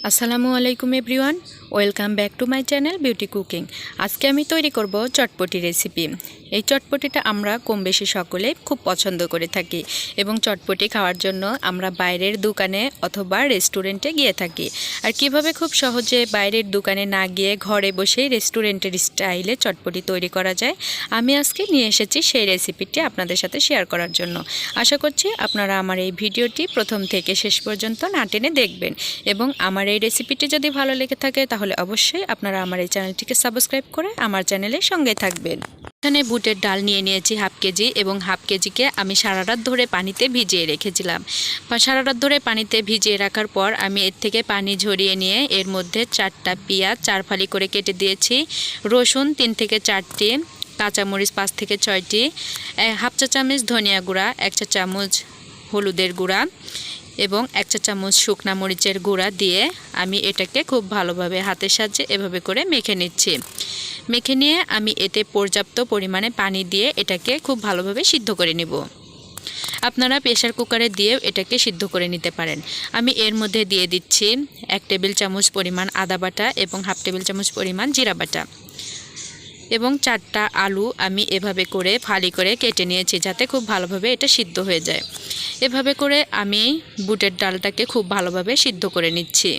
আসসালামু আলাইকুম everyone, welcome back to my channel beauty cooking. আজকে আমি তৈরি করব চটপটি রেসিপি। এই চটপটিটা আমরা কম বেশি সকলে খুব পছন্দ করে থাকি এবং চটপটি খাওয়ার জন্য আমরা বাইরের দোকানে অথবা রেস্টুরেন্টে গিয়ে থাকি। আর কিভাবে খুব সহজে বাইরের দোকানে না গিয়ে ঘরে বসেই রেস্টুরেন্টের স্টাইলে চটপটি তৈরি করা যায়, আমি আজকে নিয়ে এসেছি সেই রেসিপিটি আপনাদের সাথে শেয়ার করার জন্য। আশা করছি আপনারা আমার এই ভিডিওটি প্রথম থেকে শেষ পর্যন্ত না টেনে দেখবেন এবং আমার এই রেসিপিটি যদি ভালো লেগে থাকে তাহলে অবশ্যই আপনারা আমার এই চ্যানেলটিকে সাবস্ক্রাইব করে আমার চ্যানেলের সঙ্গে থাকবেন। এখানে বুটের ডাল নিয়ে নিয়েছি হাফ কেজি এবং হাফ কেজিকে আমি সারা রাত ধরে পানিতে ভিজিয়ে রেখেছিলাম। সারা রাত ধরে পানিতে ভিজিয়ে রাখার পর আমি এর থেকে পানি ঝরিয়ে নিয়ে এর মধ্যে 4টা পেঁয়াজ 4 ফালি করে কেটে দিয়েছি, রসুন 3 থেকে 4টি, কাঁচামরিচ 5 থেকে 6টি, হাফ চা চামচ ধনিয়া গুঁড়া, 1 চা চামচ হলুদের গুঁড়া এবং 1 চা চামচ শুকনা মরিচের গুঁড়া দিয়ে আমি এটাকে খুব ভালোভাবে হাতের সাহায্যে এভাবে করে মেখে নিচ্ছি। মেখে নিয়ে আমি এতে পর্যাপ্ত পরিমাণে পানি দিয়ে এটাকে খুব ভালোভাবে সিদ্ধ করে নেব। আপনারা প্রেসার কুকারে দিয়েও এটাকে সিদ্ধ করে নিতে পারেন। আমি এর মধ্যে দিয়ে দিচ্ছি 1 টেবিল চামচ পরিমাণ আদা বাটা এবং হাফ টেবিল চামচ পরিমাণ জিরা বাটা এবং 4টা আলু আমি এভাবে করে ফালি করে কেটে নিয়েছি যাতে খুব ভালোভাবে এটা সিদ্ধ হয়ে যায়। এভাবে করে আমি বুটের ডালটাকে খুব ভালোভাবে সিদ্ধ করে নিচ্ছি।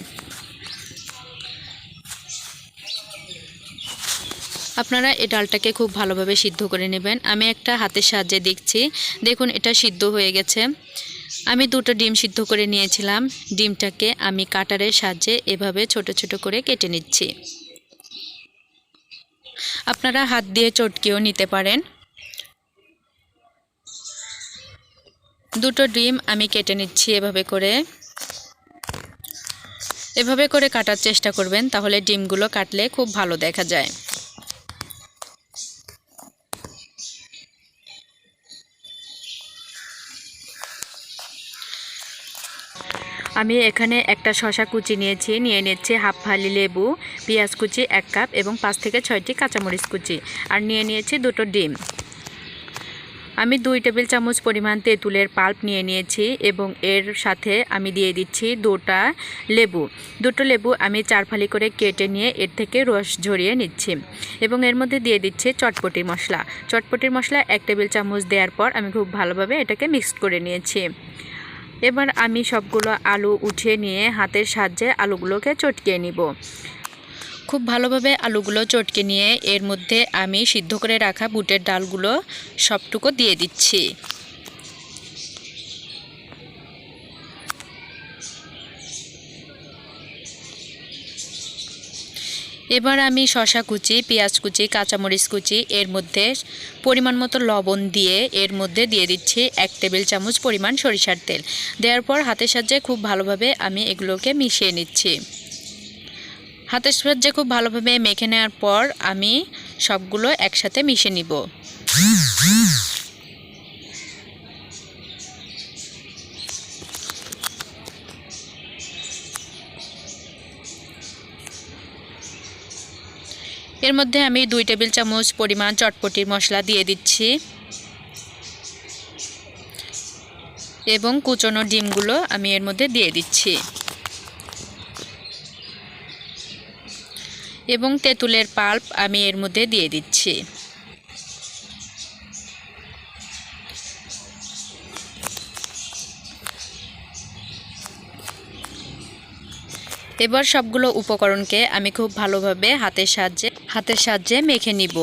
আপনারা এই ডালটাকে খুব ভালোভাবে সিদ্ধ করে নেবেন। আমি একটা হাতের সাহায্যে দেখছি, দেখুন এটা সিদ্ধ হয়ে গেছে। আমি 2টো ডিম সিদ্ধ করে নিয়েছিলাম, ডিমটাকে আমি কাটারের সাহায্যে এভাবে ছোট ছোট করে কেটে নিচ্ছি। আপনারা হাত দিয়ে চটকেও নিতে পারেন। 2টো ডিম আমি কেটে নিচ্ছি এভাবে করে কাটার চেষ্টা করবেন, তাহলে ডিমগুলো কাটলে খুব ভালো দেখা যায়। আমি এখানে একটা শসা কুচি নিয়ে নিচ্ছি হাফ ফালি লেবু, পেঁয়াজ কুচি 1 কাপ এবং 5 থেকে 6টি কাঁচামরিচ কুচি, আর নিয়ে নিয়েছি 2টো ডিম। আমি 2 টেবিল চামচ পরিমাণ তেঁতুলের পাল্প নিয়ে নিয়েছি এবং এর সাথে আমি দিয়ে দিচ্ছি 2টা লেবু। 2টো লেবু আমি 4 ফালি করে কেটে নিয়ে এর থেকে রস ঝরিয়ে নিচ্ছি এবং এর মধ্যে দিয়ে দিচ্ছি চটপটি মশলা। চটপটির মশলা 1 টেবিল চামচ দেওয়ার পর আমি খুব ভালোভাবে এটাকে মিক্সড করে নিয়েছি। এবার আমি সবগুলো আলু উঠিয়ে নিয়ে হাতের সাহায্যে আলুগুলোকে চটকিয়ে নিব। খুব ভালোভাবে আলুগুলো চটকে নিয়ে এর মধ্যে আমি সিদ্ধ করে রাখা বুটের ডালগুলো সবটুকু দিয়ে দিচ্ছি। এবার আমি শসা কুচি, পেঁয়াজ কুচি, কাঁচামরিচ কুচি এর মধ্যে পরিমাণ মতো লবণ দিয়ে এর মধ্যে দিয়ে দিচ্ছি 1 টেবিল চামচ পরিমাণ সরিষার তেল। দেওয়ার পর হাতের সাহায্যে খুব ভালোভাবে আমি এগুলোকে মিশিয়ে নিচ্ছি। হাতের সাহায্যে খুব ভালোভাবে মেখে নেওয়ার পর আমি সবগুলো একসাথে মিশিয়ে নিব। এর মধ্যে আমি 2 টেবিল চামচ পরিমাণ চটপটির মশলা দিয়ে দিচ্ছি এবং কুচনো ডিমগুলো আমি এর মধ্যে দিয়ে দিচ্ছি এবং তেঁতুলের পাল্প আমি এর মধ্যে দিয়ে দিচ্ছি। এবার সবগুলো উপকরণকে আমি খুব ভালোভাবে হাতের সাহায্যে মেখে নিব।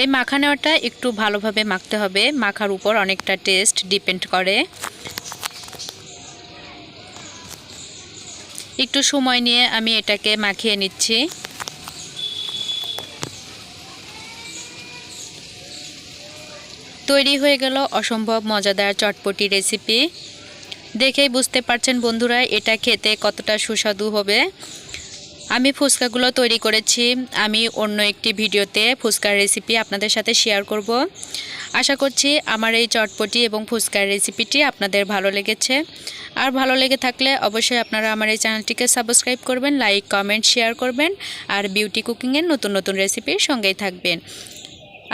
এই মাখা নেওয়াটা একটু ভালোভাবে মাখতে হবে, মাখার উপর অনেকটা টেস্ট ডিপেন্ড করে। একটু সময় নিয়ে আমি এটাকে মাখিয়ে নিচ্ছি। তৈরি হয়ে গেল অসম্ভব মজাদার চটপটি রেসিপি। দেখেই বুঝতে পারছেন বন্ধুরা এটা খেতে কতটা সুস্বাদু হবে। আমি ফুচকাগুলো তৈরি করেছি, আমি অন্য একটি ভিডিওতে ফুচকার রেসিপি আপনাদের সাথে শেয়ার করব। আশা করছি আমার এই চটপটি এবং ফুচকার রেসিপিটি আপনাদের ভালো লেগেছে। আর ভালো লেগে থাকলে অবশ্যই আপনারা আমার এই চ্যানেলটিকে সাবস্ক্রাইব করবেন, লাইক কমেন্ট শেয়ার করবেন আর বিউটি কুকিংয়ের নতুন নতুন রেসিপির সঙ্গেই থাকবেন।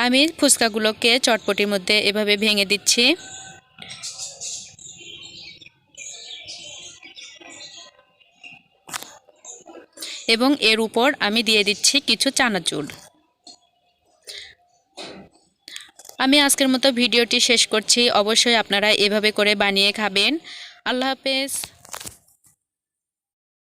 আমি ফুচকাগুলোকে চটপটির মধ্যে এভাবে ভেঙে দিচ্ছি। এবং এর উপর আমি দিয়ে দিচ্ছি কিছু চানাচুর। আমি আজকের মতো ভিডিওটি শেষ করছি। অবশ্যই আপনারা এভাবে করে বানিয়ে খাবেন। আল্লাহ হাফেজ।